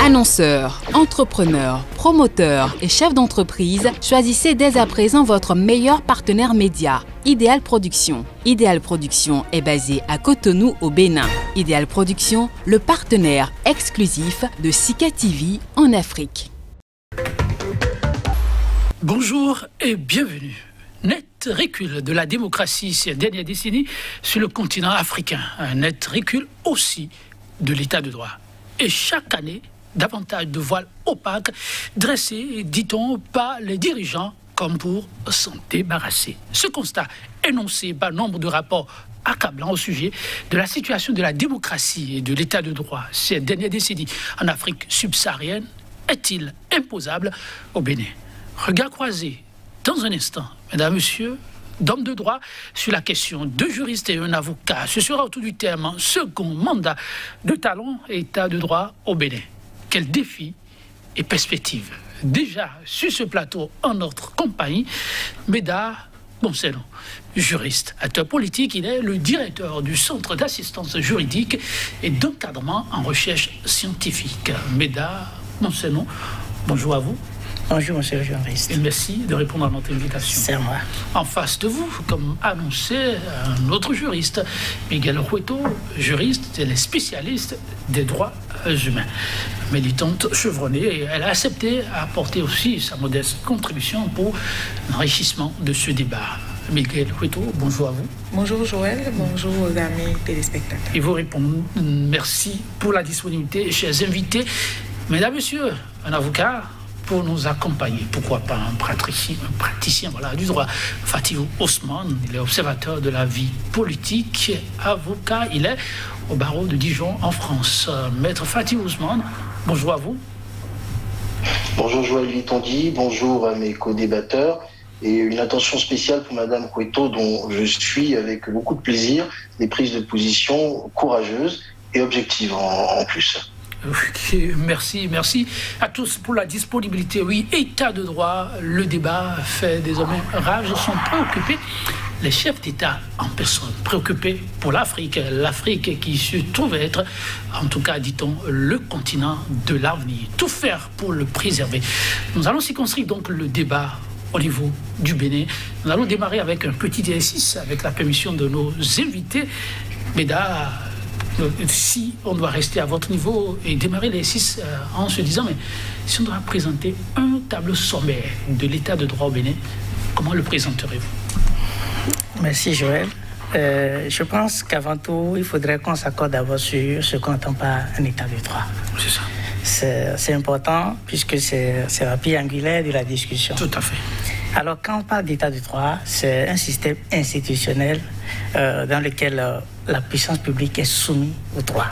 Annonceurs, entrepreneurs, promoteurs et chefs d'entreprise, choisissez dès à présent votre meilleur partenaire média, Idéal Production. Idéal Production est basé à Cotonou au Bénin. Idéal Production, le partenaire exclusif de Sika TV en Afrique. Bonjour et bienvenue. Net recul de la démocratie ces dernières décennies sur le continent africain. Un net recul aussi de l'état de droit. Et chaque année, davantage de voiles opaques dressés, dit-on, par les dirigeants comme pour s'en débarrasser. Ce constat, énoncé par nombre de rapports accablants au sujet de la situation de la démocratie et de l'état de droit ces dernières décennies en Afrique subsaharienne, est-il imposable au Bénin? Regard croisé dans un instant, mesdames, messieurs, d'hommes de droit sur la question. Deux juristes et un avocat. Ce sera autour du terme second mandat de talon et état de droit au Bénin. Quels défis et perspectives? Déjà sur ce plateau en notre compagnie, Meda Bonselon, juriste, acteur politique, il est le directeur du Centre d'assistance juridique et d'encadrement en recherche scientifique. Meda Bonselon, bonjour à vous. Bonjour, monsieur le journaliste. Et merci de répondre à notre invitation. C'est moi. En face de vous, comme annoncé, un autre juriste, Miguel Cueto, juriste et spécialiste des droits humains. Militante chevronnée, et elle a accepté à apporter aussi sa modeste contribution pour l'enrichissement de ce débat. Miguel Cueto, bonjour à vous. Bonjour Joël, bonjour aux amis téléspectateurs. Et vous répondez, merci pour la disponibilité, chers invités. Mesdames, messieurs, un avocat pour nous accompagner. Pourquoi pas un praticien voilà, du droit. Fatih Ousmane, il est observateur de la vie politique, avocat, il est au barreau de Dijon en France. Maître Fatih Ousmane, bonjour à vous. Bonjour Joël Vitondi, bonjour à mes co-débatteurs et une attention spéciale pour Madame Cueto dont je suis avec beaucoup de plaisir des prises de position courageuses et objectives en plus. Merci à tous pour la disponibilité. Oui, état de droit, le débat fait désormais rage. Sont préoccupés les chefs d'État en personne, préoccupés pour l'Afrique. L'Afrique qui se trouve être, en tout cas, dit-on, le continent de l'avenir. Tout faire pour le préserver. Nous allons circonscrire donc le débat au niveau du Bénin. Nous allons démarrer avec un petit exercice, avec la permission de nos invités. Meda, si on doit rester à votre niveau et démarrer l'exercice en se disant, mais si on doit présenter un tableau sommaire de l'état de droit au Bénin, comment le présenterez-vous? Merci Joël. Je pense qu'avant tout, il faudrait qu'on s'accorde d'abord sur ce qu'on entend par un état de droit. C'est ça. C'est important puisque c'est la pierre angulaire de la discussion. Tout à fait. Alors, quand on parle d'état de droit, c'est un système institutionnel dans lequel la puissance publique est soumise au droit.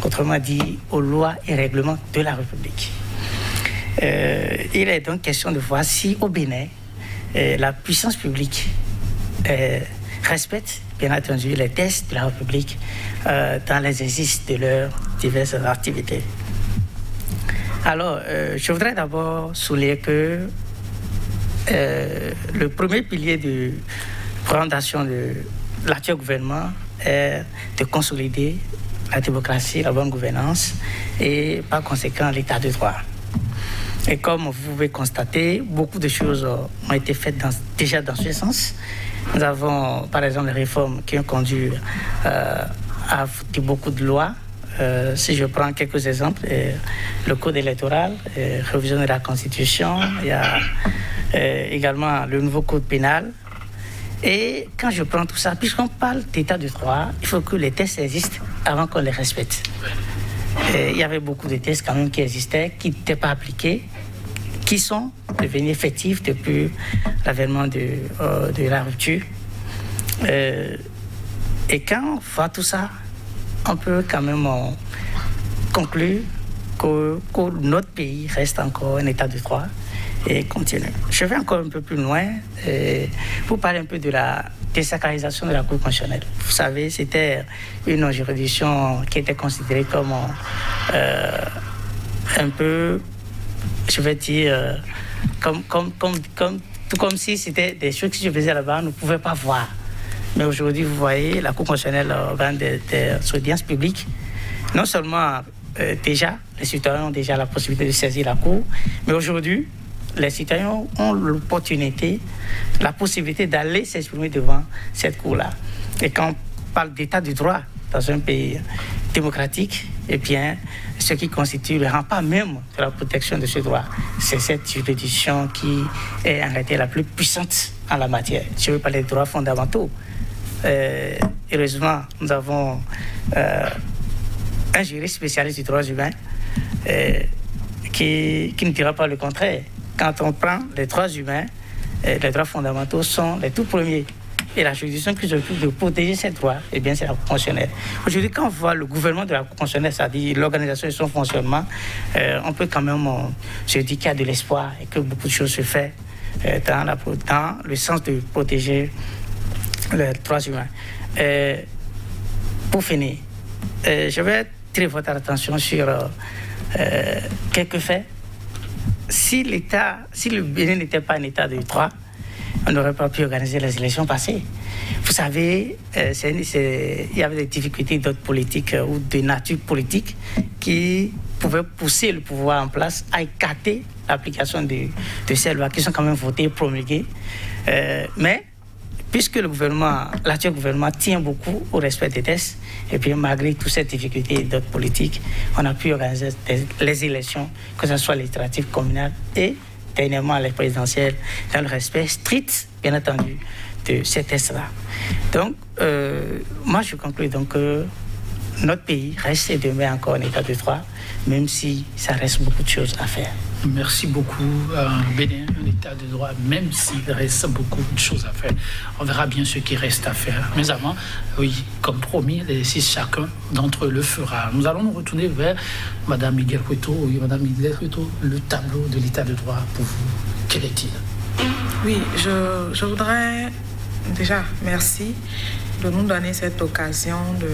Autrement dit, aux lois et règlements de la République. Il est donc question de voir si au Bénin, la puissance publique respecte, bien entendu, les textes de la République dans l'exercice de leurs diverses activités. Alors, je voudrais d'abord souligner que le premier pilier de présentation de l'actuel gouvernement est de consolider la démocratie, la bonne gouvernance et par conséquent l'état de droit. Et comme vous pouvez constater, beaucoup de choses ont été faites déjà dans ce sens. Nous avons par exemple les réformes qui ont conduit à beaucoup de lois. Si je prends quelques exemples, le code électoral, révision de la Constitution, il y a également le nouveau code pénal. Et quand je prends tout ça, puisqu'on parle d'état de droit, il faut que les textes existent avant qu'on les respecte. Il y avait beaucoup de textes quand même qui existaient, qui n'étaient pas appliqués, qui sont devenus effectifs depuis l'avènement de la rupture. Et quand on voit tout ça, on peut quand même conclure que notre pays reste encore un état de droit et continue. Je vais encore un peu plus loin pour parler un peu de la désacralisation de la Cour constitutionnelle. Vous savez, c'était une juridiction qui était considérée comme un peu, je vais dire, comme si c'était des choses qui se faisaient là-bas, on ne pouvait pas voir. Mais aujourd'hui, vous voyez, la Cour constitutionnelle organe des audiences publiques, non seulement déjà, les citoyens ont déjà la possibilité de saisir la Cour, mais aujourd'hui, les citoyens ont l'opportunité, la possibilité d'aller s'exprimer devant cette Cour-là. Et quand on parle d'état de droit dans un pays démocratique, eh bien, ce qui constitue le rempart même de la protection de ce droit, c'est cette juridiction qui est en réalité la plus puissante en la matière. Je veux parler des droits fondamentaux. Heureusement, nous avons un juriste spécialiste des droits humains qui ne dira pas le contraire. Quand on prend les droits humains, les droits fondamentaux sont les tout premiers. Et la juridiction qui s'occupe de protéger ces droits, eh bien, c'est la Cour constitutionnelle. Aujourd'hui, quand on voit le gouvernement de la Cour constitutionnelle, c'est-à-dire l'organisation et son fonctionnement, on peut quand même se dire qu'il y a de l'espoir et que beaucoup de choses se font dans le sens de protéger les droits humains. Pour finir, je vais attirer votre attention sur quelques faits. Si le Bénin n'était pas un état de droit, on n'aurait pas pu organiser les élections passées. Vous savez, il y avait des difficultés d'autres politiques ou de nature politique qui pouvaient pousser le pouvoir en place à écarter l'application de ces lois qui sont quand même votées et promulguées. Mais puisque l'actuel gouvernement tient beaucoup au respect des textes, et puis malgré toutes ces difficultés d'autres politiques, on a pu organiser les élections, que ce soit législatives, communales et dernièrement les présidentielles, dans le respect strict, bien entendu, de ces textes-là. Donc, moi je conclus donc que notre pays reste et demeure encore en état de droit, même si ça reste beaucoup de choses à faire. Merci beaucoup. Bénin, un état de droit, même s'il reste beaucoup de choses à faire. On verra bien ce qui reste à faire. Mais avant, oui, comme promis, l'exercice, chacun d'entre eux le fera. Nous allons nous retourner vers Mme Miguel Cueto. Oui, Mme Miguel Cueto, le tableau de l'état de droit, pour vous, quel est-il? Oui, je voudrais déjà, merci de nous donner cette occasion de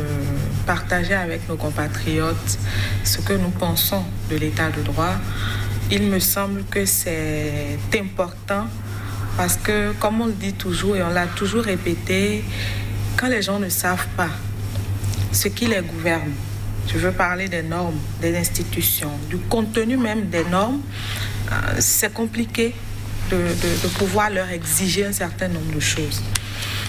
partager avec nos compatriotes ce que nous pensons de l'état de droit. Il me semble que c'est important parce que, comme on le dit toujours et on l'a toujours répété, quand les gens ne savent pas ce qui les gouverne, je veux parler des normes, des institutions, du contenu même des normes, c'est compliqué de pouvoir leur exiger un certain nombre de choses.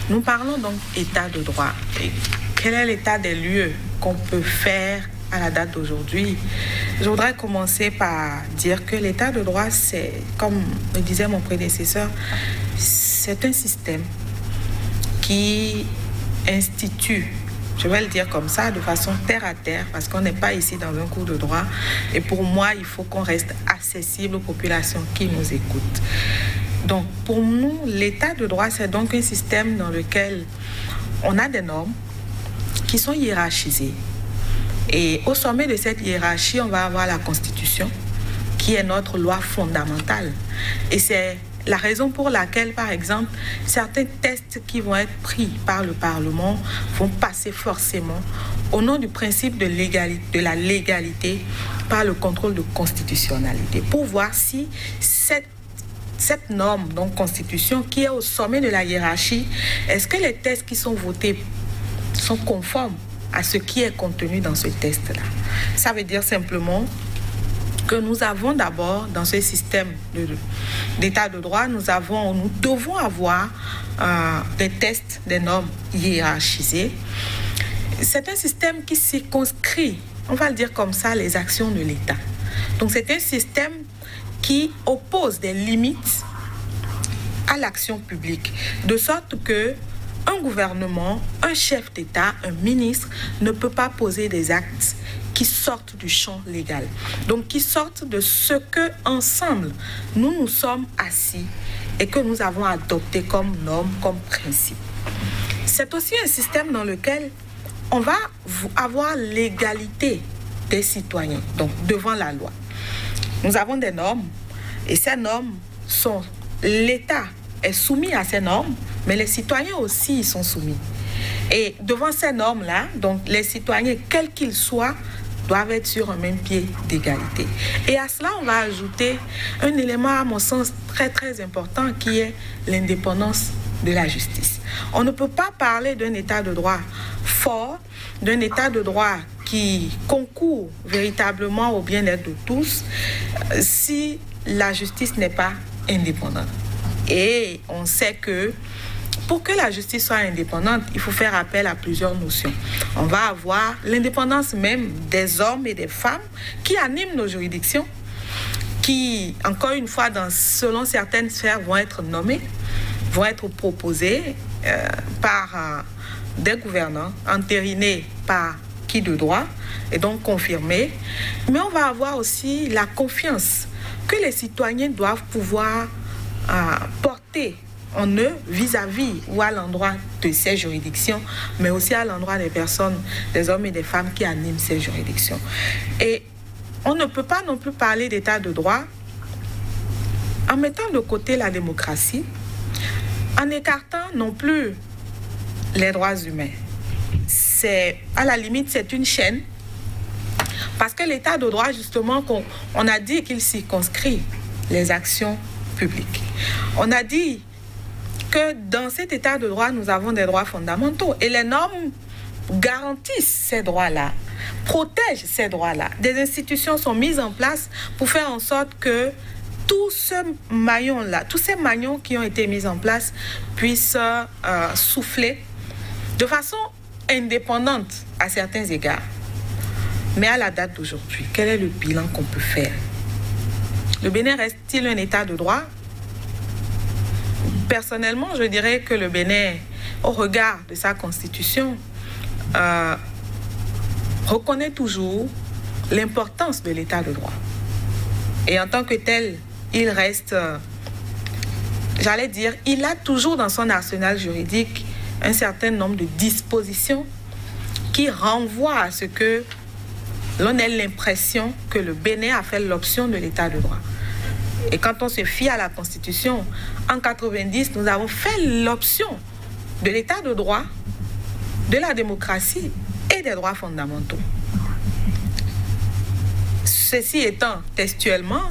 Nous parlons donc d'état de droit. Et quel est l'état des lieux qu'on peut faire à la date d'aujourd'hui? Je voudrais commencer par dire que l'état de droit, c'est, comme le disait mon prédécesseur, c'est un système qui institue, je vais le dire comme ça, de façon terre à terre, parce qu'on n'est pas ici dans un cours de droit. Et pour moi, il faut qu'on reste accessible aux populations qui nous écoutent. Donc, pour nous, l'état de droit, c'est donc un système dans lequel on a des normes qui sont hiérarchisées. Et au sommet de cette hiérarchie, on va avoir la Constitution, qui est notre loi fondamentale. Et c'est la raison pour laquelle, par exemple, certains tests qui vont être pris par le Parlement vont passer forcément au nom du principe de la légalité par le contrôle de constitutionnalité, pour voir si cette norme, donc Constitution, qui est au sommet de la hiérarchie, est-ce que les tests qui sont votés sont conformes à ce qui est contenu dans ce test-là? Ça veut dire simplement que nous avons d'abord, dans ce système d'état de droit, nous devons avoir des tests, des normes hiérarchisées. C'est un système qui circonscrit, on va le dire comme ça, les actions de l'État. Donc c'est un système qui oppose des limites à l'action publique, de sorte que un gouvernement, un chef d'État, un ministre ne peut pas poser des actes qui sortent du champ légal. Donc qui sortent de ce que ensemble nous nous sommes assis et que nous avons adopté comme norme, comme principe. C'est aussi un système dans lequel on va avoir l'égalité des citoyens, donc devant la loi. Nous avons des normes et ces normes sont... L'État est soumis à ces normes, mais les citoyens aussi y sont soumis. Et devant ces normes-là, donc les citoyens, quels qu'ils soient, doivent être sur un même pied d'égalité. Et à cela, on va ajouter un élément, à mon sens, très très important, qui est l'indépendance de la justice. On ne peut pas parler d'un état de droit fort, d'un état de droit qui concourt véritablement au bien-être de tous si la justice n'est pas indépendante. Et on sait que pour que la justice soit indépendante, il faut faire appel à plusieurs notions. On va avoir l'indépendance même des hommes et des femmes qui animent nos juridictions, qui, encore une fois, selon certaines sphères, vont être nommés, vont être proposés par des gouvernants, entérinés par qui de droit, et donc confirmés. Mais on va avoir aussi la confiance que les citoyens doivent pouvoir porter en eux vis-à-vis ou à l'endroit de ces juridictions, mais aussi à l'endroit des personnes, des hommes et des femmes qui animent ces juridictions. Et on ne peut pas non plus parler d'état de droit en mettant de côté la démocratie, en écartant non plus les droits humains. À la limite, c'est une chaîne, parce que l'état de droit, justement, on a dit qu'il circonscrit les actions publiques. On a dit que dans cet état de droit, nous avons des droits fondamentaux et les normes garantissent ces droits-là, protègent ces droits-là. Des institutions sont mises en place pour faire en sorte que tout ce maillon-là, tous ces maillons qui ont été mis en place puissent souffler de façon indépendante à certains égards. Mais à la date d'aujourd'hui, quel est le bilan qu'on peut faire? Le Bénin reste-t-il un état de droit? Personnellement, je dirais que le Bénin, au regard de sa constitution, reconnaît toujours l'importance de l'état de droit. Et en tant que tel, il reste, j'allais dire, il a toujours dans son arsenal juridique un certain nombre de dispositions qui renvoient à ce que l'on ait l'impression que le Bénin a fait l'option de l'état de droit. Et quand on se fie à la Constitution, en 90, nous avons fait l'option de l'état de droit, de la démocratie et des droits fondamentaux. Ceci étant textuellement,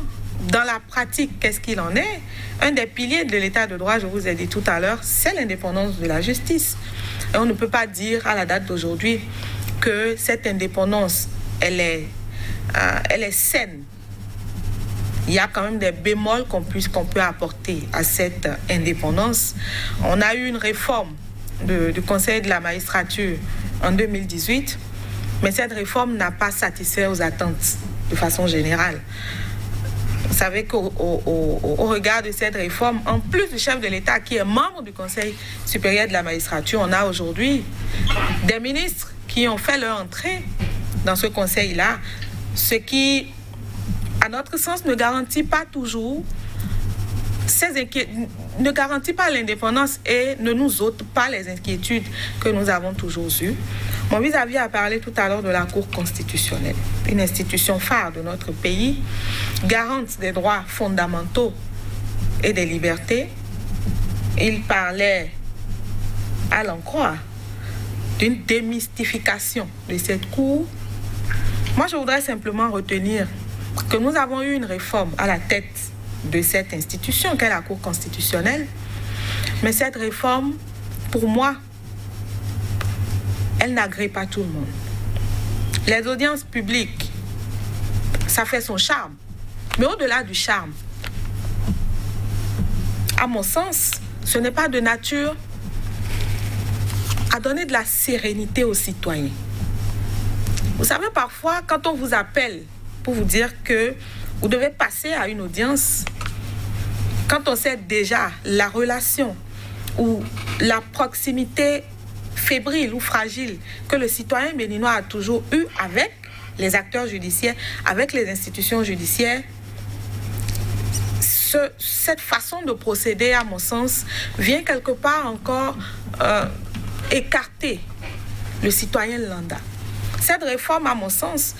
dans la pratique, qu'est-ce qu'il en est? Un des piliers de l'état de droit, je vous ai dit tout à l'heure, c'est l'indépendance de la justice. Et on ne peut pas dire à la date d'aujourd'hui que cette indépendance, elle est saine. Il y a quand même des bémols qu'on peut apporter à cette indépendance. On a eu une réforme du Conseil de la magistrature en 2018, mais cette réforme n'a pas satisfait aux attentes de façon générale. Vous savez qu'au regard de cette réforme, en plus du chef de l'État qui est membre du Conseil supérieur de la magistrature, on a aujourd'hui des ministres qui ont fait leur entrée dans ce conseil-là, ce qui, à notre sens, ne garantit pas toujours ne garantit pas l'indépendance et ne nous ôte pas les inquiétudes que nous avons toujours eues. Mon vis-à-vis a parlé tout à l'heure de la Cour constitutionnelle, une institution phare de notre pays, garante des droits fondamentaux et des libertés. Il parlait, à l'en croire, d'une démystification de cette Cour. Moi, je voudrais simplement retenir que nous avons eu une réforme à la tête de cette institution qu'est la Cour constitutionnelle. Mais cette réforme, pour moi, elle n'agrée pas tout le monde. Les audiences publiques, ça fait son charme. Mais au-delà du charme, à mon sens, ce n'est pas de nature à donner de la sérénité aux citoyens. Vous savez, parfois, quand on vous appelle pour vous dire que vous devez passer à une audience, quand on sait déjà la relation ou la proximité fébrile ou fragile que le citoyen béninois a toujours eu avec les acteurs judiciaires, avec les institutions judiciaires, cette façon de procéder, à mon sens, vient quelque part encore écarter le citoyen lambda. Cette réforme, à mon sens,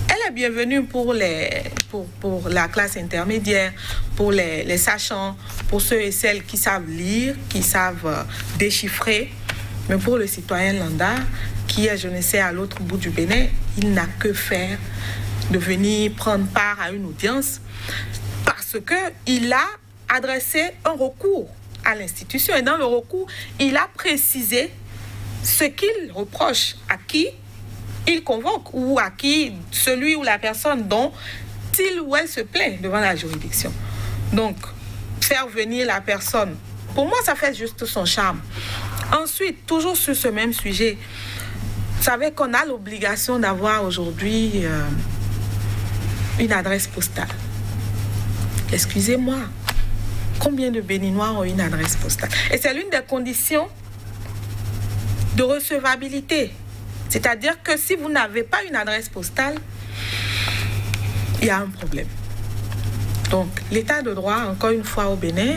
elle est bienvenue pour la classe intermédiaire, pour les sachants, pour ceux et celles qui savent lire, qui savent déchiffrer. Mais pour le citoyen lambda, qui est, je ne sais, à l'autre bout du Bénin, il n'a que faire de venir prendre part à une audience parce qu'il a adressé un recours à l'institution. Et dans le recours, il a précisé ce qu'il reproche à qui, il convoque ou à qui celui ou la personne dont il ou elle se plaint devant la juridiction. Donc, faire venir la personne, pour moi, ça fait juste son charme. Ensuite, toujours sur ce même sujet, vous savez qu'on a l'obligation d'avoir aujourd'hui une adresse postale. Excusez-moi, combien de Béninois ont une adresse postale? Et c'est l'une des conditions de recevabilité. C'est-à-dire que si vous n'avez pas une adresse postale, il y a un problème. Donc, l'état de droit, encore une fois au Bénin,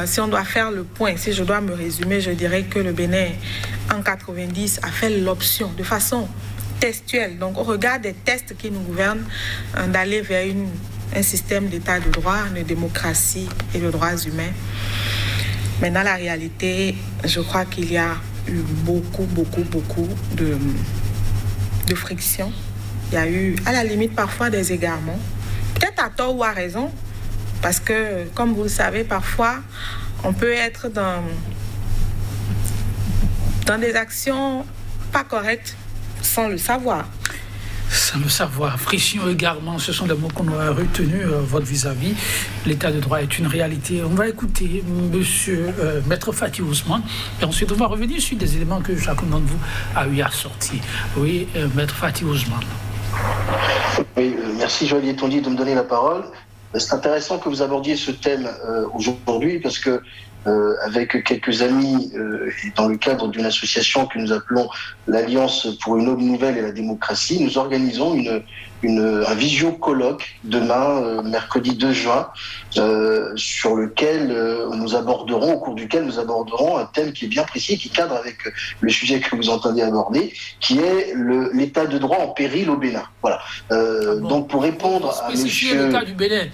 si on doit faire le point, si je dois me résumer, je dirais que le Bénin, en 90, a fait l'option de façon textuelle, donc au regard des tests qui nous gouvernent, d'aller vers un système d'état de droit, de démocratie et de droits humains. Mais dans la réalité, je crois qu'il y a eu beaucoup de frictions. Il y a eu, à la limite, parfois des égarements. Peut-être à tort ou à raison, parce que, comme vous le savez, parfois, on peut être dans des actions pas correctes sans le savoir. Sans le savoir. Friction, égarement, ce sont les mots qu'on a retenus votre vis-à-vis. L'état de droit est une réalité. On va écouter monsieur Maître Fatih Ousmane et ensuite on va revenir sur des éléments que chacun d'entre vous a eu à sortir. Oui, Maître Fatih Ousmane. Oui, merci Joël Tondi de me donner la parole. C'est intéressant que vous abordiez ce thème aujourd'hui parce que avec quelques amis et dans le cadre d'une association que nous appelons l'Alliance pour une aube nouvelle et la démocratie, nous organisons un visio-colloque demain, mercredi 2 juin, sur lequel au cours duquel nous aborderons un thème qui est bien précis, qui cadre avec le sujet que vous entendez aborder, qui est l'état de droit en péril au Bénin. Voilà. Donc pour répondre à monsieur... l'état du Bénin.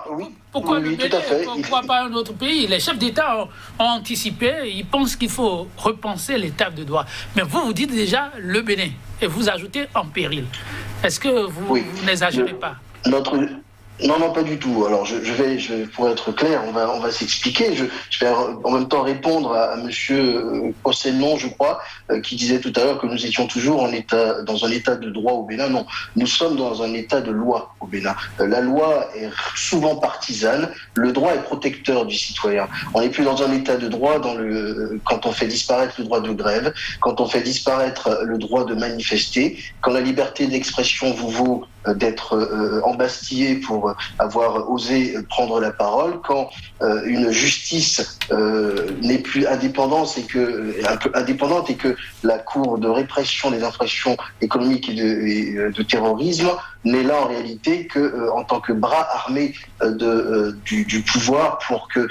Oui. Pourquoi oui, le Bénin? Tout à fait. Pourquoi pas un autre pays? Les chefs d'État ont anticipé, ils pensent qu'il faut repenser l'état de droit. Mais vous dites déjà le Bénin et vous ajoutez en péril. Est-ce que vous n'exagérez pas? Non, pas du tout. Alors, je vais pour être clair, on va s'expliquer. Je vais en même temps répondre à monsieur Posselnon, je crois, qui disait tout à l'heure que nous étions toujours dans un état de droit au Bénin. Non, nous sommes dans un état de loi au Bénin. La loi est souvent partisane. Le droit est protecteur du citoyen. On n'est plus dans un état de droit quand on fait disparaître le droit de grève, quand on fait disparaître le droit de manifester, quand la liberté d'expression vous vaut d'être embastillé pour avoir osé prendre la parole, quand une justice n'est plus indépendante et que la Cour de répression des infractions économiques et de terrorisme n'est là en réalité que en tant que bras armé du pouvoir pour que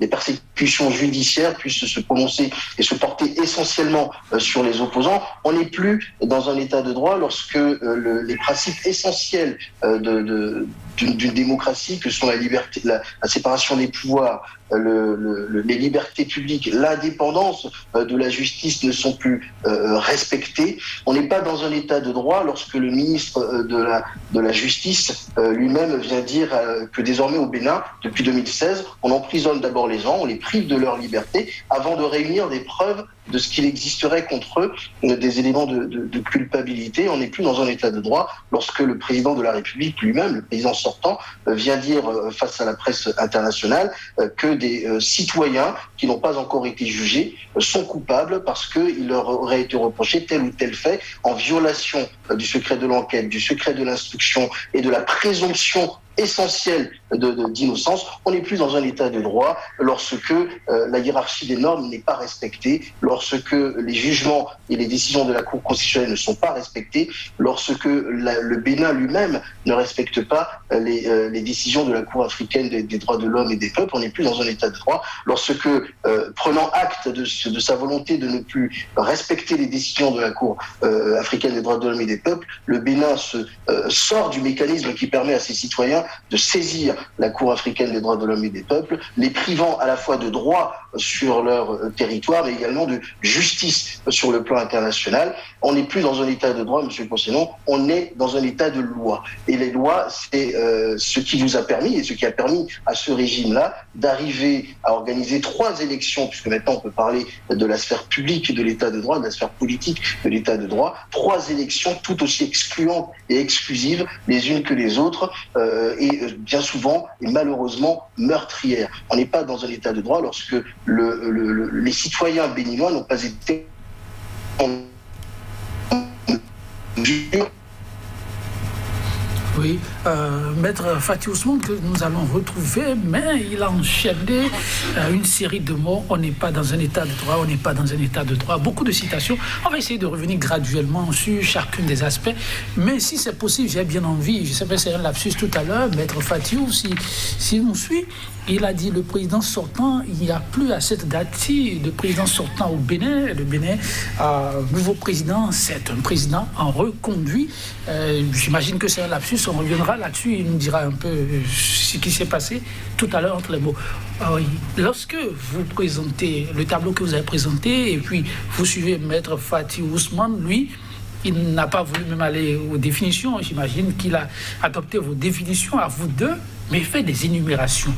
les persécutions judiciaires puissent se prononcer et se porter essentiellement sur les opposants. On n'est plus dans un état de droit lorsque les principes essentiels d'une démocratie, que sont la liberté, la séparation des pouvoirs, les libertés publiques, l'indépendance de la justice ne sont plus respectées. On n'est pas dans un état de droit lorsque le ministre de la Justice lui-même vient dire que désormais au Bénin, depuis 2016, on emprisonne d'abord les gens, on les prive de leur liberté avant de réunir des preuves de ce qu'il existerait contre eux, des éléments de culpabilité. On n'est plus dans un état de droit lorsque le président de la République lui-même, le président sortant, vient dire face à la presse internationale que des citoyens qui n'ont pas encore été jugés sont coupables parce qu'il leur aurait été reproché tel ou tel fait en violation du secret de l'enquête, du secret de l'instruction et de la présomption essentielle d'innocence. On n'est plus dans un état de droit lorsque la hiérarchie des normes n'est pas respectée, lorsque les jugements et les décisions de la Cour constitutionnelle ne sont pas respectés, lorsque le Bénin lui-même ne respecte pas les décisions de la Cour africaine des droits de l'homme et des peuples. On n'est plus dans un état de droit lorsque, prenant acte de sa volonté de ne plus respecter les décisions de la Cour africaine des droits de l'homme et des peuples, le Bénin sort du mécanisme qui permet à ses citoyens citoyens de saisir la Cour africaine des droits de l'homme et des peuples, les privant à la fois de droits sur leur territoire, mais également de justice sur le plan international. On n'est plus dans un état de droit, Monsieur Concenon, on est dans un état de loi. Et les lois, c'est ce qui vous a permis, et ce qui a permis à ce régime-là d'arriver à organiser 3 élections, puisque maintenant on peut parler de la sphère publique de l'état de droit, de la sphère politique de l'état de droit, 3 élections tout aussi excluantes et exclusives les unes que les autres, et bien souvent, et malheureusement, meurtrières. On n'est pas dans un état de droit lorsque les citoyens béninois n'ont pas été en mesure. Oui, Maître Faty Ousmane, que nous allons retrouver, mais il a enchaîné une série de mots. On n'est pas dans un état de droit, on n'est pas dans un état de droit. Beaucoup de citations. On va essayer de revenir graduellement sur chacun des aspects. Mais si c'est possible, j'ai bien envie, je sais pas si c'est un lapsus tout à l'heure, Maître Faty, si on suit, il a dit le président sortant, il n'y a plus à cette date-ci de président sortant au Bénin. Le Bénin, nouveau président, c'est un président en reconduit. J'imagine que c'est un lapsus, on reviendra là-dessus, il nous dira un peu ce qui s'est passé tout à l'heure entre les mots. Lorsque vous présentez le tableau que vous avez présenté, et puis vous suivez Maître Faty Ousmane, lui, il n'a pas voulu même aller aux définitions. J'imagine qu'il a adopté vos définitions à vous deux, mais fait des énumérations.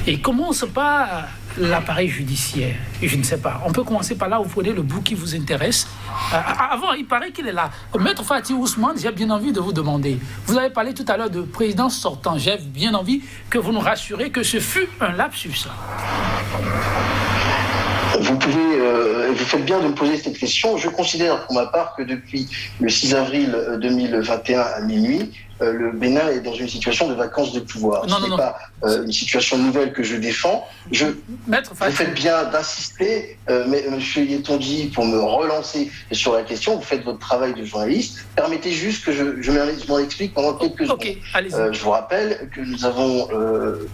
Et commence par l'appareil judiciaire. Je ne sais pas. On peut commencer par là, vous prenez le bout qui vous intéresse. Avant, il paraît qu'il est là. Maître Faty Ousmane, j'ai bien envie de vous demander. Vous avez parlé tout à l'heure de président sortant. J'ai bien envie que vous nous rassurez que ce fut un lapsus. Vous faites bien de me poser cette question. Je considère pour ma part que depuis le 6 avril 2021 à minuit, le Bénin est dans une situation de vacance de pouvoir. Ce n'est pas une situation nouvelle que je défends. Vous faites bien d'insister, mais M. Yetonji, pour me relancer sur la question, vous faites votre travail de journaliste. Permettez juste que je m'en explique pendant quelques secondes. Je vous rappelle que nous avons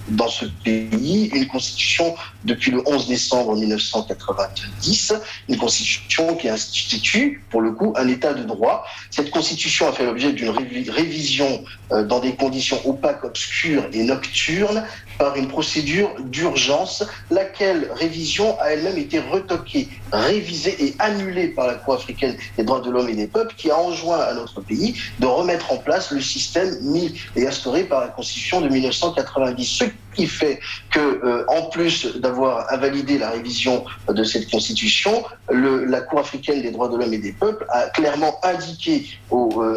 dans ce pays une constitution depuis le 11 décembre 1990, une constitution qui institue, pour le coup, un état de droit. Cette constitution a fait l'objet d'une révision dans des conditions opaques, obscures et nocturnes par une procédure d'urgence, laquelle révision a elle-même été retoquée, révisée et annulée par la Cour africaine des droits de l'homme et des peuples, qui a enjoint à notre pays de remettre en place le système mis et instauré par la Constitution de 1990. Ce qui fait que, en plus d'avoir invalidé la révision de cette Constitution, la Cour africaine des droits de l'homme et des peuples a clairement indiqué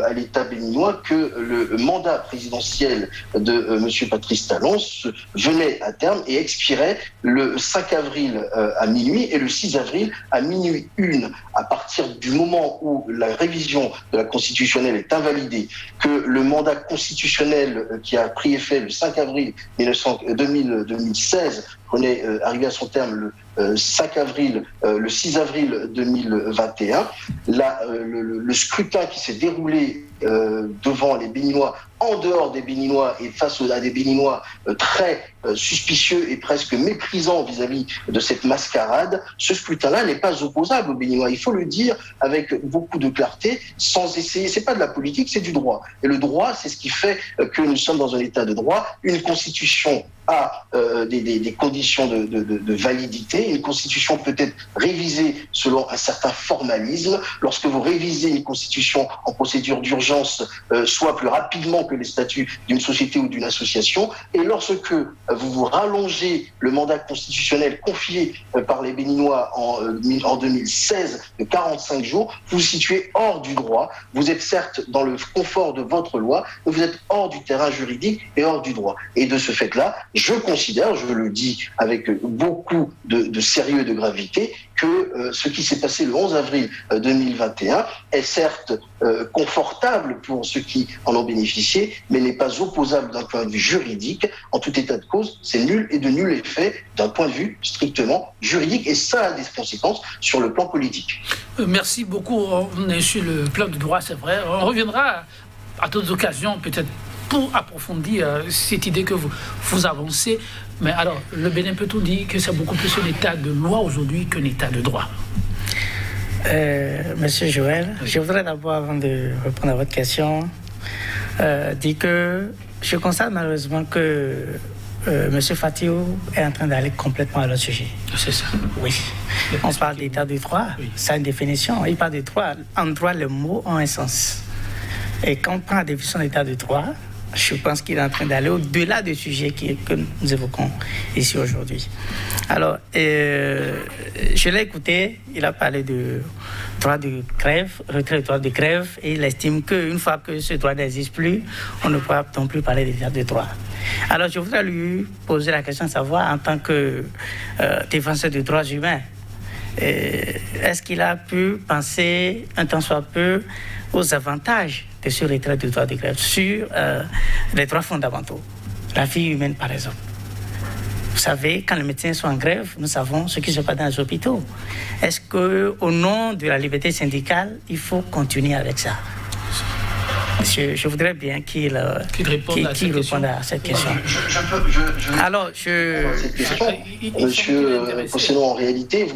à l'État béninois que le mandat présidentiel de M. Patrice Talon venait à terme et expirait le 5 avril à minuit et le 6 avril à minuit 1. À partir du moment où la révision de la constitutionnelle est invalidée, que le mandat constitutionnel qui a pris effet le 5 avril 2016 venait arriver à son terme le 6 avril 2021, le scrutin qui s'est déroulé devant les Béninois, en dehors des Béninois et face à des Béninois très suspicieux et presque méprisants vis-à-vis de cette mascarade, ce scrutin-là n'est pas opposable aux Béninois. Il faut le dire avec beaucoup de clarté, sans essayer. C'est pas de la politique, c'est du droit. Et le droit, c'est ce qui fait que nous sommes dans un état de droit. Une constitution a des conditions de validité. Une constitution peut être révisée selon un certain formalisme. Lorsque vous révisez une constitution en procédure d'urgence, soit plus rapidement que les statuts d'une société ou d'une association, et lorsque vous rallongez le mandat constitutionnel confié par les Béninois en 2016 de 45 jours, vous vous situez hors du droit. Vous êtes certes dans le confort de votre loi, mais vous êtes hors du terrain juridique et hors du droit. Et de ce fait-là, je considère, je le dis avec beaucoup de sérieux et de gravité, que ce qui s'est passé le 11 avril 2021 est certes confortable pour ceux qui en ont bénéficié, mais n'est pas opposable d'un point de vue juridique. En tout état de cause, c'est nul et de nul effet d'un point de vue strictement juridique, et ça a des conséquences sur le plan politique. Merci beaucoup. On est sur le plan du droit, c'est vrai. On reviendra à d'autres occasions, peut-être, pour approfondir cette idée que vous avancez. Mais alors, le Bénin peut-on dire que c'est beaucoup plus un état de loi aujourd'hui qu'un état de droit? Monsieur Joël, je voudrais d'abord, avant de répondre à votre question, dire que je constate malheureusement que M. Fatiou est en train d'aller complètement à l'autre sujet. C'est ça. Oui. On parle d'état de droit, ça a une définition. Il parle de droit. En droit, les mots ont un sens. Et quand on prend la définition d'état de droit, je pense qu'il est en train d'aller au-delà du sujet que nous évoquons ici aujourd'hui. Alors, je l'ai écouté, il a parlé de droit de grève, retrait du droit de grève, et il estime qu'une fois que ce droit n'existe plus, on ne pourra non plus parler d'état de droit. Alors, je voudrais lui poser la question de savoir, en tant que défenseur des droits humains, est-ce qu'il a pu penser un tant soit peu aux avantages de ce retrait du droit de grève sur les droits fondamentaux, la vie humaine par exemple. Vous savez, quand les médecins sont en grève, nous savons ce qui se passe dans les hôpitaux. Est-ce qu'au nom de la liberté syndicale, il faut continuer avec ça? Je voudrais bien qu'il réponde à cette question. Alors, Monsieur Posselo, en réalité,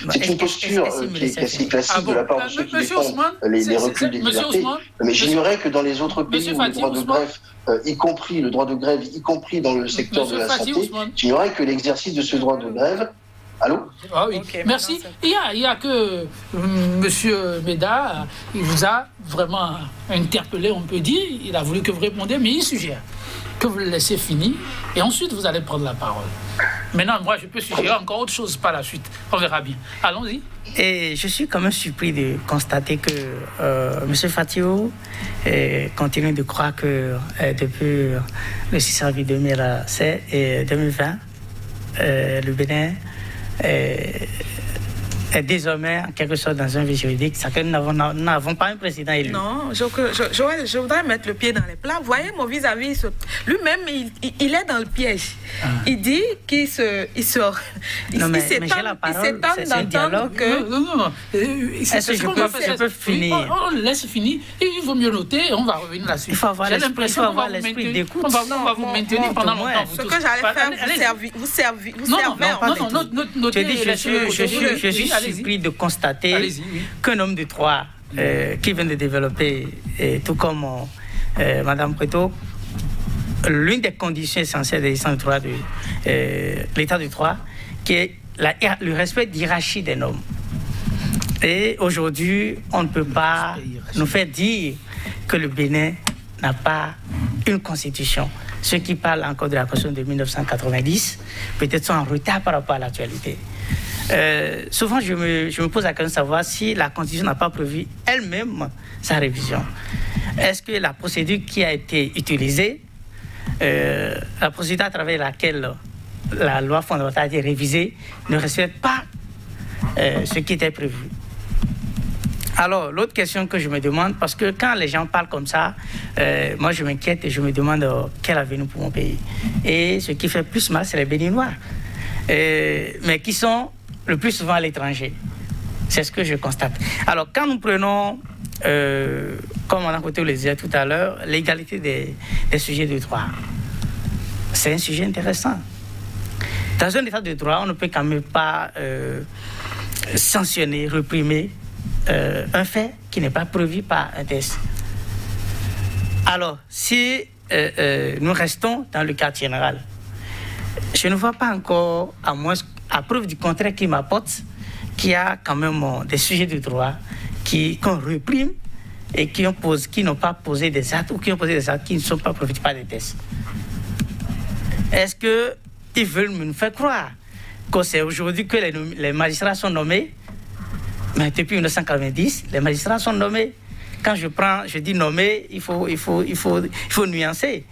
c'est une posture qui est assez classique de la part de ceux qui défendent les reculs des libertés. Mais j'ignorais que dans les autres pays où le droit de grève, y compris le droit de grève, y compris dans le secteur de la santé, j'ignorais que l'exercice de ce droit de grève. Allô? Ah oui, okay, merci. Il y a que M. Méda, il vous a vraiment interpellé, on peut dire. Il a voulu que vous répondiez, mais il suggère que vous le laissez finir et ensuite vous allez prendre la parole. Maintenant, moi, je peux suggérer encore autre chose par la suite. On verra bien. Allons-y. Et je suis quand même surpris de constater que M. Fatiou continue de croire que depuis le 6 avril 2020, le Bénin est désormais en quelque sorte dans un vide juridique. C'est que nous n'avons pas un président élu. Non, je voudrais mettre le pied dans les plats. Vous voyez, mon vis-à-vis, lui-même, il est dans le piège. Il dit qu'il s'étonne d'entendre que... Non. Est-ce que je peux finir? On le laisse finir. Il vaut mieux noter et on va revenir là-dessus. Il faut avoir l'esprit d'écoute. On va vous maintenir pendant longtemps. Ce que j'allais faire, vous servez. Non. Je suis surpris de constater qu'un homme de droit qui vient de développer, tout comme Mme Koueto, l'une des conditions essentielles de l'état de droit, qui est le respect de hiérarchie des normes. Et aujourd'hui, on ne peut pas nous faire dire que le Bénin n'a pas une constitution. Ceux qui parlent encore de la constitution de 1990, peut-être sont en retard par rapport à l'actualité. Souvent, je me pose la question de savoir si la Constitution n'a pas prévu elle-même sa révision. Est-ce que la procédure qui a été utilisée, la procédure à travers laquelle la loi fondamentale a été révisée, ne respecte pas ce qui était prévu? Alors, l'autre question que je me demande, parce que quand les gens parlent comme ça, moi je m'inquiète et je me demande quel avenir pour mon pays. Et ce qui fait plus mal, c'est les Béninois, mais qui sont le plus souvent à l'étranger. C'est ce que je constate. Alors, quand nous prenons, comme on a le disait tout à l'heure, l'égalité des sujets de droit, c'est un sujet intéressant. Dans un état de droit, on ne peut quand même pas sanctionner, réprimer un fait qui n'est pas prévu par un texte. Alors, si nous restons dans le cadre général, je ne vois pas encore, à preuve du contraire qui m'apporte, qu'il y a quand même des sujets de droit qu'on réprime et qui n'ont pas posé des actes ou qui ont posé des actes qui ne sont pas prévus par des textes. Est-ce qu'ils veulent nous faire croire que c'est aujourd'hui que les magistrats sont nommés? Mais depuis 1990, les magistrats sont nommés. Quand je dis nommés, il faut nuancer.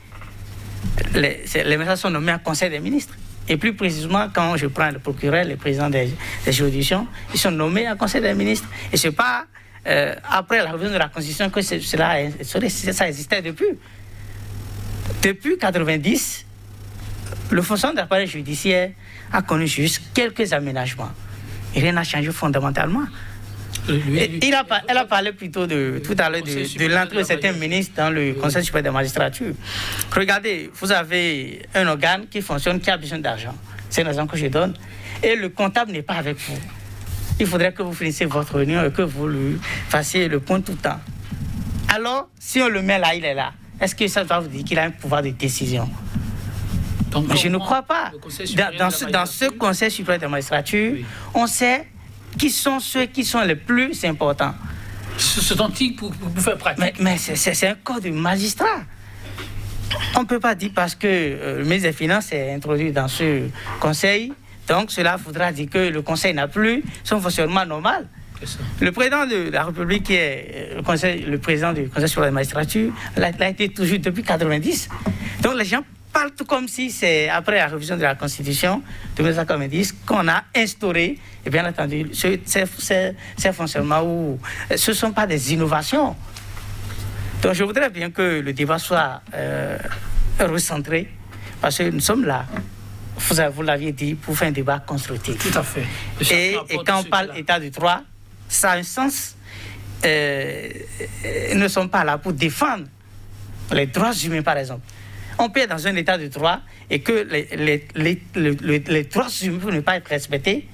Les magistrats sont nommés en Conseil des ministres. Et plus précisément, quand je prends le procureur, le président des juridictions, ils sont nommés en Conseil des ministres. Et ce n'est pas après la révision de la Constitution que ça existait depuis. Depuis 1990, le fonctionnement de l'appareil judiciaire a connu juste quelques aménagements. Et rien n'a changé fondamentalement. Elle a parlé plutôt tout à l'heure de l'entrée de certains ministres dans le Conseil supérieur de la magistrature. Regardez, vous avez un organe qui fonctionne, qui a besoin d'argent. C'est l'exemple que je donne. Et le comptable n'est pas avec vous. Il faudrait que vous finissiez votre réunion et que vous lui fassiez le point tout le temps. Alors, si on le met là, il est là. est-ce que ça doit vous dire qu'il a un pouvoir de décision? Donc, mais je ne crois pas. Dans ce Conseil supérieur de la magistrature, oui, on sait qui sont ceux qui sont les plus importants. Ce dont il pour faire pratique. Mais c'est un corps de magistrats. On ne peut pas dire parce que le ministre des Finances est introduit dans ce conseil, donc cela voudra dire que le conseil n'a plus son fonctionnement normal. Le président de la République, qui est le président du Conseil supérieur de la magistrature, l'a été toujours depuis 1990. Donc les gens parlent tout comme si c'est après la révision de la Constitution de 1990 qu'on a instauré, et bien entendu, ces fonctionnements où ce ne sont pas des innovations. Donc je voudrais bien que le débat soit recentré, parce que nous sommes là, vous l'aviez dit, pour faire un débat constructif. Tout à fait. Et quand on parle d'état de droit, ça a un sens. Ils ne sont pas là pour défendre les droits humains, par exemple. On peut être dans un état de droit et que les droits humains ne pas être respectés,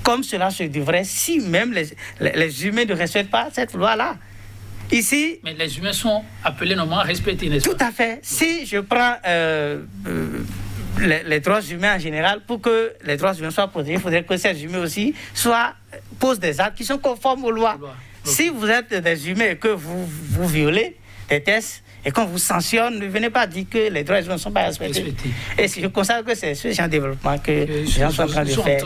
comme cela se devrait si même les humains ne respectent pas cette loi-là. Ici, mais les humains sont appelés normalement à respecter, n'est-ce pas? Tout à fait. Si je prends les droits humains en général, pour que les droits humains soient protégés, il faudrait que ces humains aussi posent des actes qui sont conformes aux lois. Si vous êtes des humains et que vous violez des tests et qu'on vous sanctionne, ne venez pas dire que les droits humains ne sont pas respectés. Et je constate que c'est ce genre de développement que les gens sont en train de faire.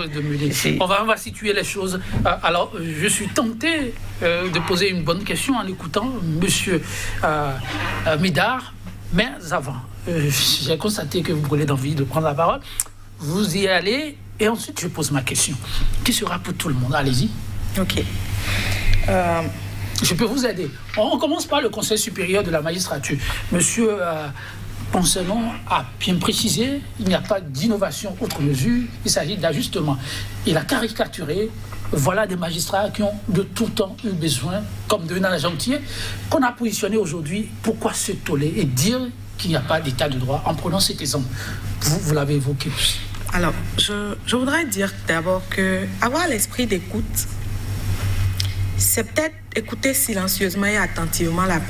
On va situer les choses. Alors, je suis tenté de poser une bonne question en écoutant M. Médard, mais avant, j'ai constaté que vous brûlez d'envie de prendre la parole. Vous y allez et ensuite je pose ma question, qui sera pour tout le monde. Allez-y. Ok. Je peux vous aider. On commence par le Conseil supérieur de la magistrature. Monsieur Poncenon a bien précisé, il n'y a pas d'innovation outre mesure, il s'agit d'ajustement. Il a caricaturé, voilà des magistrats qui ont de tout temps eu besoin, comme de Nagentier, qu'on a positionné aujourd'hui. Pourquoi se toller et dire qu'il n'y a pas d'état de droit en prenant cet exemple? Vous l'avez évoqué. Alors, je voudrais dire d'abord que avoir l'esprit d'écoute, c'est peut-être écouter silencieusement et attentivement la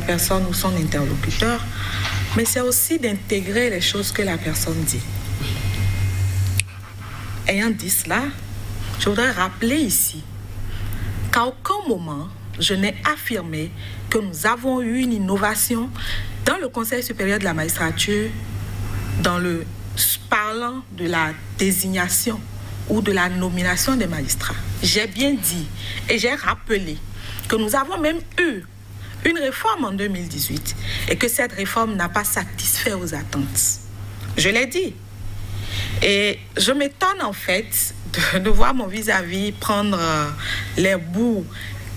personne ou son interlocuteur, mais c'est aussi d'intégrer les choses que la personne dit. Ayant dit cela, je voudrais rappeler ici qu'à aucun moment, je n'ai affirmé que nous avons eu une innovation dans le Conseil supérieur de la magistrature, parlant de la désignation ou de la nomination des magistrats. J'ai bien dit et j'ai rappelé que nous avons même eu une réforme en 2018 et que cette réforme n'a pas satisfait aux attentes. Je l'ai dit. Et je m'étonne en fait de voir mon vis-à-vis prendre les bouts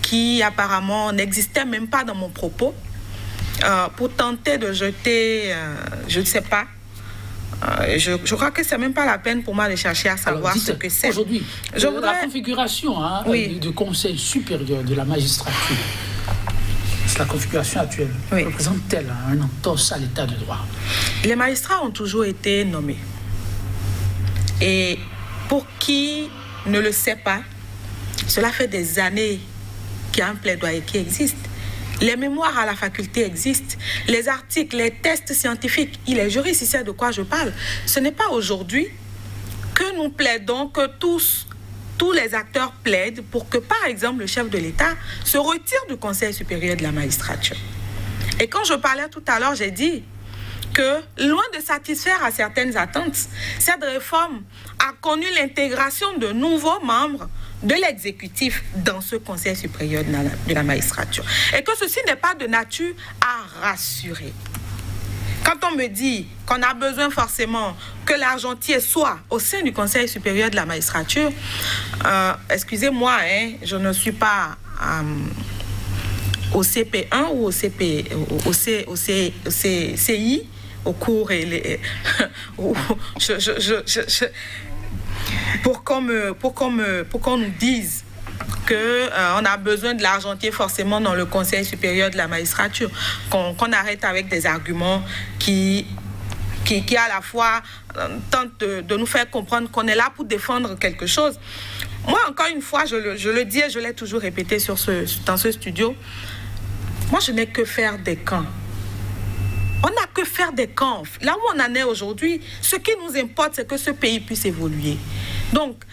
qui apparemment n'existaient même pas dans mon propos pour tenter de jeter, je ne sais pas. Je crois que c'est même pas la peine pour moi de chercher à savoir ce que c'est. Aujourd'hui, la configuration du Conseil supérieur de la magistrature, c'est la configuration actuelle, représente-t-elle un entorse à l'état de droit? Les magistrats ont toujours été nommés. Et pour qui ne le sait pas, cela fait des années qu'il y a un plaidoyer qui existe. Les mémoires à la faculté existent, les articles, les tests scientifiques. Il est juriste, il sait de quoi je parle. Ce n'est pas aujourd'hui que nous plaidons, que tous les acteurs plaident pour que, par exemple, le chef de l'État se retire du Conseil supérieur de la magistrature. Et quand je parlais tout à l'heure, j'ai dit que, loin de satisfaire à certaines attentes, cette réforme a connu l'intégration de nouveaux membres de l'exécutif dans ce Conseil supérieur de la magistrature. Et que ceci n'est pas de nature à rassurer. Quand on me dit qu'on a besoin forcément que l'Argentier soit au sein du Conseil supérieur de la magistrature, excusez-moi, je ne suis pas au CP1 ou au CI, au cours et les... Pour qu'on nous dise qu'on a besoin de l'Argentier forcément dans le Conseil supérieur de la magistrature, qu'on arrête avec des arguments qui à la fois tentent de nous faire comprendre qu'on est là pour défendre quelque chose. Moi, encore une fois, je le dis et je l'ai toujours répété dans ce studio, moi je n'ai que faire des camps. On n'a que faire des camps. Là où on en est aujourd'hui, ce qui nous importe, c'est que ce pays puisse évoluer. Donc,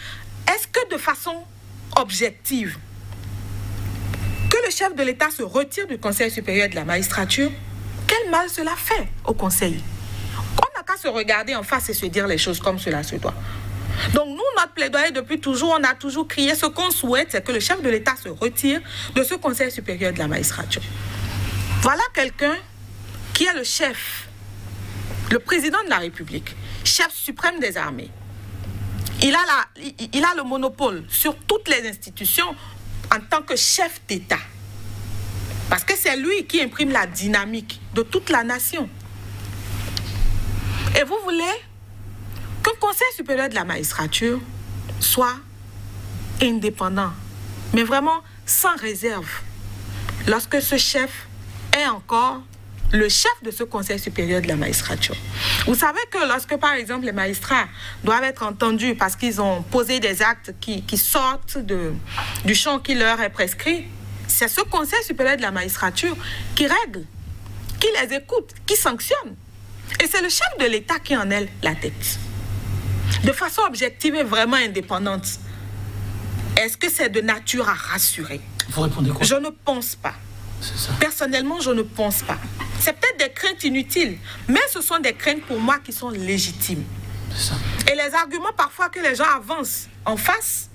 est-ce que de façon objective, que le chef de l'État se retire du Conseil supérieur de la magistrature, quel mal cela fait au Conseil? On n'a qu'à se regarder en face et se dire les choses comme cela se doit. Donc nous, notre plaidoyer depuis toujours, on a toujours crié, ce qu'on souhaite, c'est que le chef de l'État se retire de ce Conseil supérieur de la magistrature. Voilà quelqu'un qui est le chef, le président de la République, chef suprême des armées. Il a le monopole sur toutes les institutions en tant que chef d'État. Parce que c'est lui qui imprime la dynamique de toute la nation. Et vous voulez que le Conseil supérieur de la magistrature soit indépendant, mais vraiment sans réserve, lorsque ce chef est encore le chef de ce Conseil supérieur de la magistrature. Vous savez que lorsque, par exemple, les magistrats doivent être entendus parce qu'ils ont posé des actes qui sortent du champ qui leur est prescrit, c'est ce Conseil supérieur de la magistrature qui règle, qui les écoute, qui sanctionne. Et c'est le chef de l'État qui en est la tête. De façon objective et vraiment indépendante. Est-ce que c'est de nature à rassurer? Vous répondez quoi? Je ne pense pas. Personnellement, je ne pense pas. C'est peut-être des craintes inutiles, mais ce sont des craintes pour moi qui sont légitimes. Et les arguments parfois que les gens avancent en face,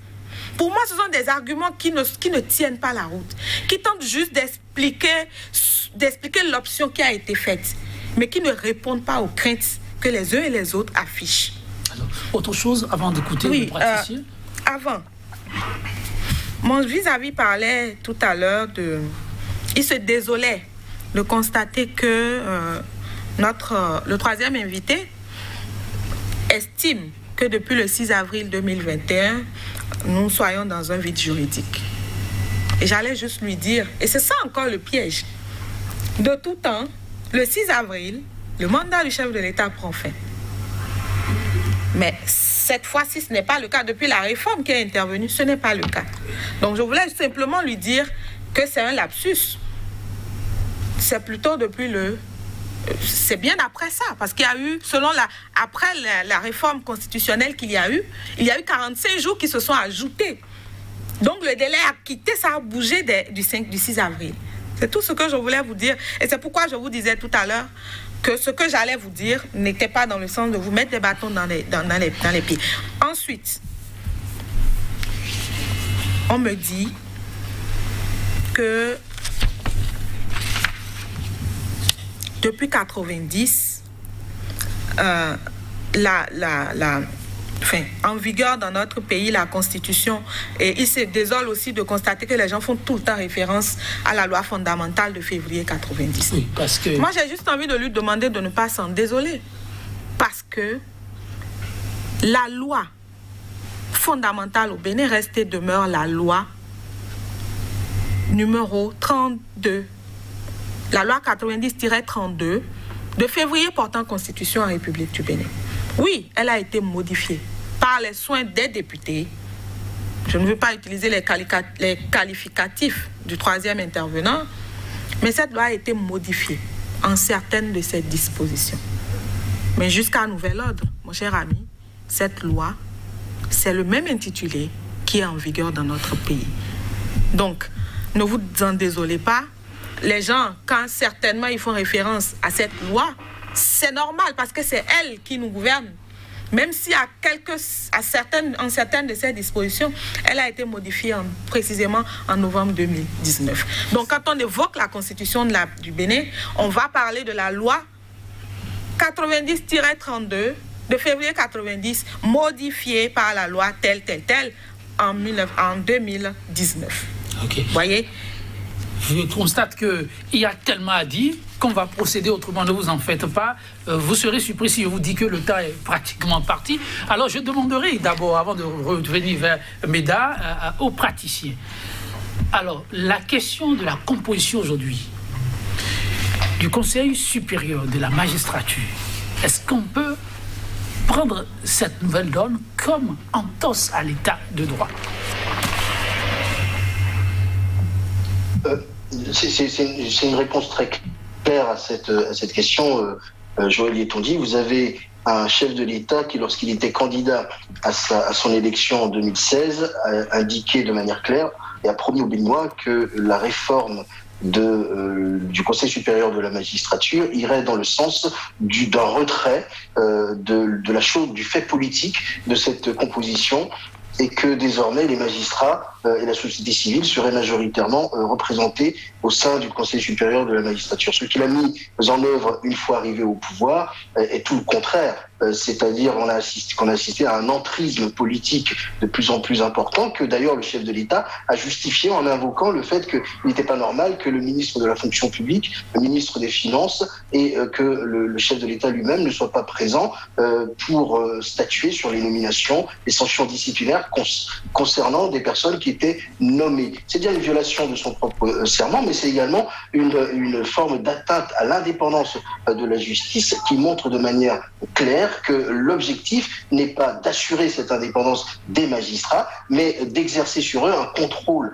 pour moi, ce sont des arguments qui ne tiennent pas la route, qui tentent juste d'expliquer l'option qui a été faite, mais qui ne répondent pas aux craintes que les uns et les autres affichent. Alors, autre chose avant d'écouter le praticien? Avant, mon vis-à-vis parlait tout à l'heure de... Il se désolait de constater que le troisième invité estime que depuis le 6 avril 2021, nous soyons dans un vide juridique. Et j'allais juste lui dire, et c'est ça encore le piège, de tout temps, le 6 avril, le mandat du chef de l'État prend fin. Mais cette fois-ci, ce n'est pas le cas. Depuis la réforme qui est intervenue, ce n'est pas le cas. Donc je voulais simplement lui dire que c'est un lapsus. C'est plutôt depuis le... C'est bien après ça, parce qu'il y a eu, après la réforme constitutionnelle qu'il y a eu 45 jours qui se sont ajoutés. Donc le délai à quitter, ça a bougé du 6 avril. C'est tout ce que je voulais vous dire. Et c'est pourquoi je vous disais tout à l'heure que ce que j'allais vous dire n'était pas dans le sens de vous mettre des bâtons dans les pieds. Ensuite, on me dit que depuis 90, en vigueur dans notre pays, la Constitution, et il se désole aussi de constater que les gens font tout le temps référence à la loi fondamentale de février 90. Oui, parce que... Moi, j'ai juste envie de lui demander de ne pas s'en désoler. Parce que la loi fondamentale au Bénin reste et demeure la loi numéro 32. La loi 90-32 de février portant constitution en République du Bénin. Oui, elle a été modifiée par les soins des députés. Je ne veux pas utiliser les qualificatifs du troisième intervenant, mais cette loi a été modifiée en certaines de ses dispositions. Mais jusqu'à nouvel ordre, mon cher ami, cette loi, c'est le même intitulé qui est en vigueur dans notre pays. Donc, ne vous en désolez pas. Les gens, quand certainement ils font référence à cette loi, c'est normal parce que c'est elle qui nous gouverne. Même si en certaines de ces dispositions, elle a été modifiée précisément en novembre 2019. Donc quand on évoque la constitution du Bénin, on va parler de la loi 90-32 de février 90, modifiée par la loi telle en 2019. Okay. Vous voyez? Je constate qu'il y a tellement à dire qu'on va procéder autrement, ne vous en faites pas. Vous serez surpris si je vous dis que le temps est pratiquement parti. Alors je demanderai d'abord, avant de revenir vers Meda, aux praticiens. Alors, la question de la composition aujourd'hui du Conseil supérieur de la magistrature, est-ce qu'on peut prendre cette nouvelle donne comme entorse à l'état de droit? C'est une réponse très claire. clair à cette question, Joël Yetondy. Vous avez un chef de l'État qui, lorsqu'il était candidat à son élection en 2016, a indiqué de manière claire et a promis aux Béninois que la réforme du Conseil supérieur de la magistrature irait dans le sens d'un retrait du fait politique de cette composition, et que désormais les magistrats et la société civile seraient majoritairement représentés au sein du Conseil supérieur de la magistrature. Ce qu'il a mis en œuvre une fois arrivé au pouvoir est tout le contraire. C'est-à-dire qu'on a assisté à un entrisme politique de plus en plus important, que d'ailleurs le chef de l'État a justifié en invoquant le fait qu'il n'était pas normal que le ministre de la fonction publique, le ministre des Finances et que le chef de l'État lui-même ne soit pas présent pour statuer sur les nominations, les sanctions disciplinaires concernant des personnes qui étaient nommées. C'est bien une violation de son propre serment, mais c'est également une forme d'atteinte à l'indépendance de la justice qui montre de manière claire que l'objectif n'est pas d'assurer cette indépendance des magistrats, mais d'exercer sur eux un contrôle,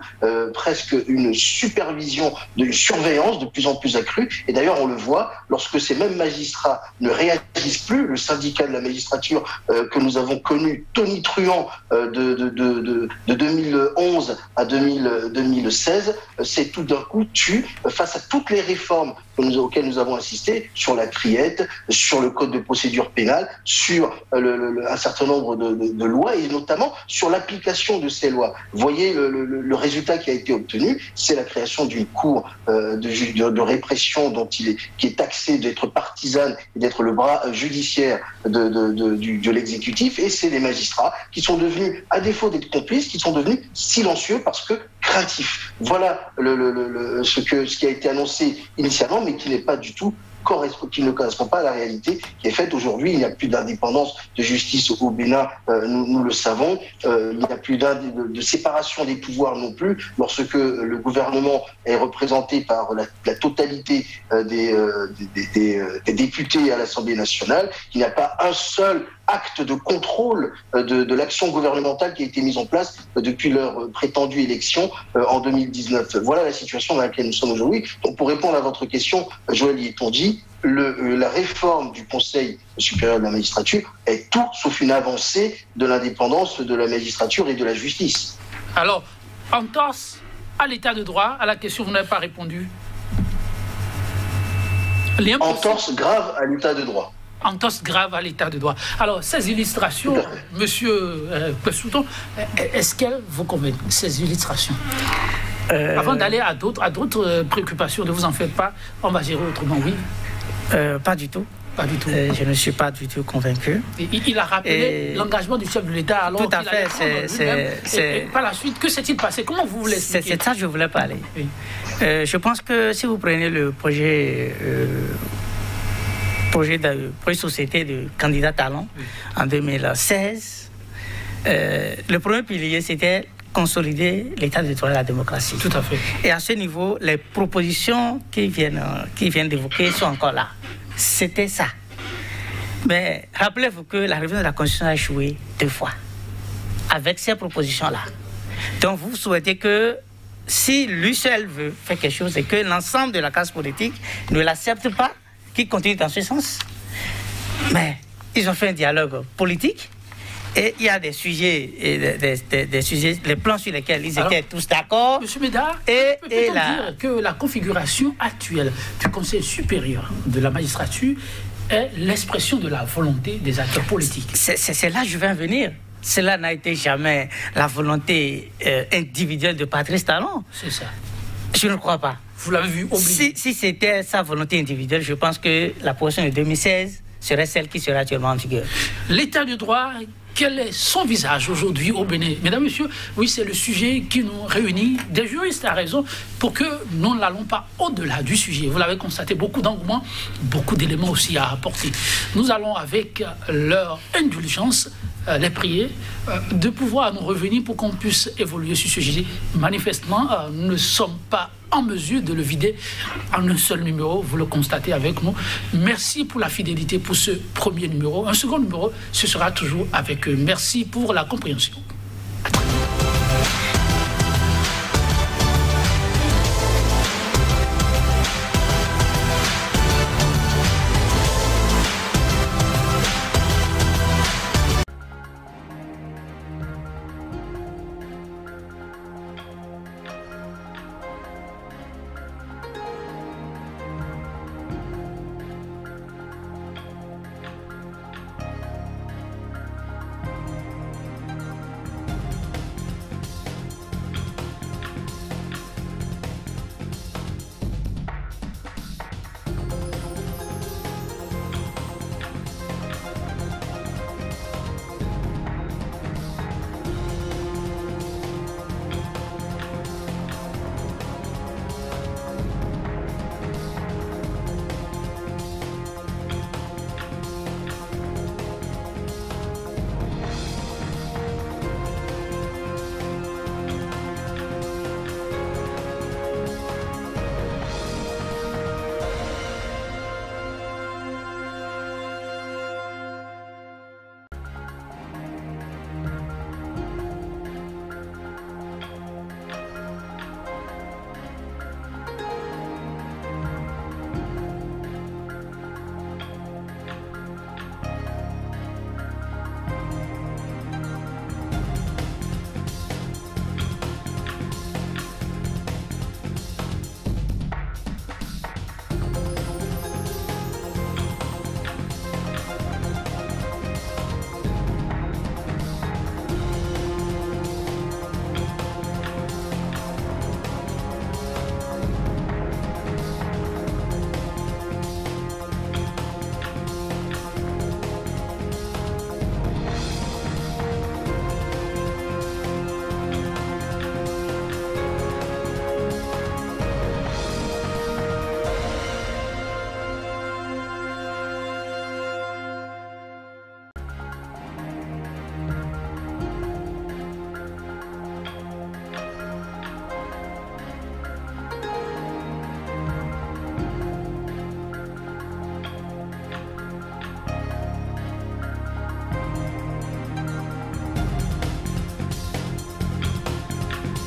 presque une supervision, une surveillance de plus en plus accrue. Et d'ailleurs, on le voit, lorsque ces mêmes magistrats ne réagissent plus, le syndicat de la magistrature que nous avons connu tonitruant de 2011 à 2016, c'est tout d'un coup tu, face à toutes les réformes auxquelles nous avons assisté, sur la criette, sur le code de procédure pénale, sur un certain nombre de lois, et notamment sur l'application de ces lois. Vous voyez le résultat qui a été obtenu, c'est la création d'une cour de répression qui est taxée d'être partisane et d'être le bras judiciaire de l'exécutif, et c'est des magistrats qui sont devenus, à défaut d'être complices, qui sont devenus silencieux parce que craintifs. Voilà ce qui a été annoncé initialement, mais qui n'est pas du tout qui ne correspond pas à la réalité qui est faite aujourd'hui. Il n'y a plus d'indépendance de justice au Bénin, nous le savons. Il n'y a plus de séparation des pouvoirs non plus, lorsque le gouvernement est représenté par la totalité des députés à l'Assemblée nationale. Il n'y a pas un seul acte de contrôle de l'action gouvernementale qui a été mise en place depuis leur prétendue élection en 2019. Voilà la situation dans laquelle nous sommes aujourd'hui. Donc, pour répondre à votre question, Joël Yetondy, la réforme du Conseil supérieur de la magistrature est tout sauf une avancée de l'indépendance de la magistrature et de la justice. Alors, entorse à l'état de droit, à la question vous n'avez pas répondu. Entorse grave à l'état de droit. Entorse grave à l'état de droit. Alors, ces illustrations, monsieur Pessouton, est-ce qu'elles vous conviennent, ces illustrations? Avant d'aller à d'autres préoccupations, ne vous en faites pas, on va gérer autrement, oui? Pas du tout. Pas du tout. Je ne suis pas du tout convaincu. Il a rappelé l'engagement du chef de l'État alors tout à fait. Et par la suite, que s'est-il passé? Comment vous voulez expliquer? C'est ça que je voulais parler. Oui. Je pense que si vous prenez le projet société de candidat talent en 2016, le premier pilier, c'était consolider l'état de droit et la démocratie. Tout à fait. Et à ce niveau, les propositions qui viennent d'évoquer sont encore là. C'était ça. Mais rappelez-vous que la révision de la Constitution a échoué 2 fois avec ces propositions-là. Donc vous souhaitez que si lui seul veut faire quelque chose et que l'ensemble de la classe politique ne l'accepte pas, qu'il continue dans ce sens. Mais ils ont fait un dialogue politique. Et il y a des sujets, des sujets, les plans sur lesquels ils étaient tous d'accord. Monsieur Médard, peut-on dire que la configuration actuelle du Conseil supérieur de la magistrature est l'expression de la volonté des acteurs politiques? C'est là que je vais en venir. Cela n'a été jamais la volonté individuelle de Patrice Talon. C'est ça. Je ne crois pas. Vous l'avez vu oublier. Si c'était sa volonté individuelle, je pense que la position de 2016 serait celle qui serait actuellement en vigueur. L'état du droit, quel est son visage aujourd'hui au Bénin? Mesdames, Messieurs, oui, c'est le sujet qui nous réunit. Des juristes à raison pour que nous n'allons pas au-delà du sujet. Vous l'avez constaté, beaucoup d'engouement, beaucoup d'éléments aussi à apporter. Nous allons, avec leur indulgence, les prier de pouvoir nous revenir pour qu'on puisse évoluer sur ce sujet. Manifestement, nous ne sommes pas en mesure de le vider en un seul numéro, vous le constatez avec nous. Merci pour la fidélité pour ce premier numéro. Un second numéro, ce sera toujours avec eux. Merci pour la compréhension.